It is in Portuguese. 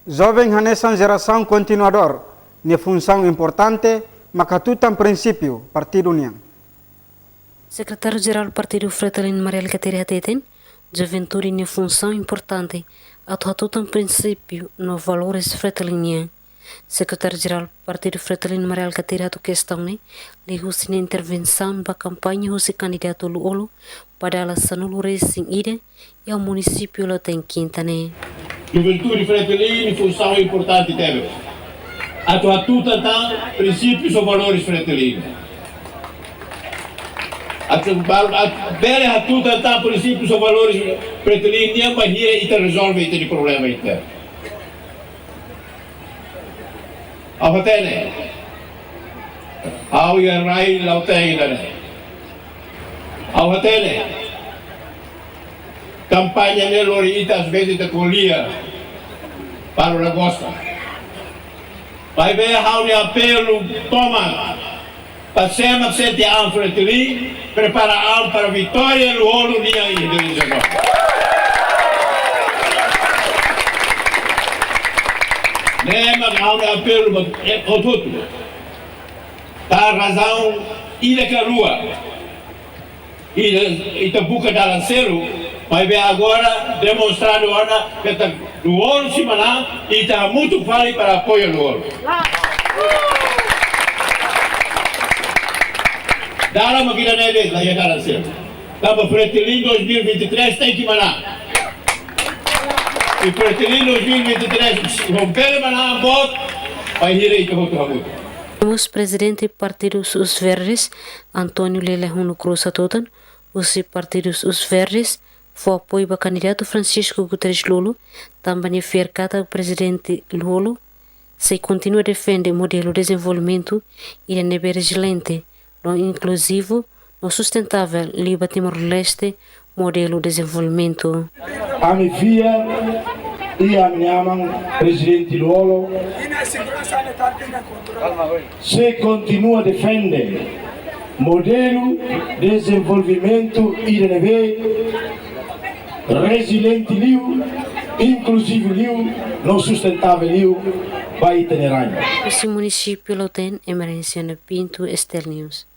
Jovem nessa geração continuador, minha função importante, macatutan princípio, Partido União. Secretário-Geral do Partido Fretilin Mariel Cateria Teten, Juventude minha função importante, atuatutan princípio no valores Fretilinian. Secretário-Geral do Partido Fretilin Mariel Cateria do questão né, ligu-se na intervenção para a campanha do candidato Luolo para a Sanulo Racing Ida e ao município lá tem quinta né. Juventude Fretilin, função importante teve. Atuatutan princípios ou valores Fretilin. Bene atutan princípios ou valores Fretilin, nem maneira e resolve este problema interno. Afatene, how you are right, lautene. Afatene, campanha nelorita às vezes de colia para o negócio. Vai ver how you apelo toma, passemos a sete anos Fretilin, prepara para a vitória no ouro dia em 2019. Nema gauna apelo o tudo. Tá razão ida que a rua. Ita buca da lanceiro, vai ver agora demonstrando agora que tá do ouro cima lá e tá muito vale para apoio do ouro. Dá uma máquina nele lá já da lanceiro. Tá para Fretilin 2023 tem que mandar. E Fretilin 2023, romper a voto, vai direito ao trabalho. Temos presidente do Partido Os Verdes, Antônio Lelehuno Cruz Atotan, os partidos Os Verdes, foi apoio para o candidato Francisco Guterres Lolo, também é o presidente Lolo, se continua a defender o modelo de desenvolvimento e de nível resiliente, no inclusivo, no sustentável, Liba Timor-Leste, modelo de desenvolvimento. A minha filha e a minha mãe, presidente Luolo, se continua a defender modelo de desenvolvimento IDNB, resiliente liu, inclusivo liu, não sustentável liu, vai ter. Esse município tem emergência no Pinto Estel News.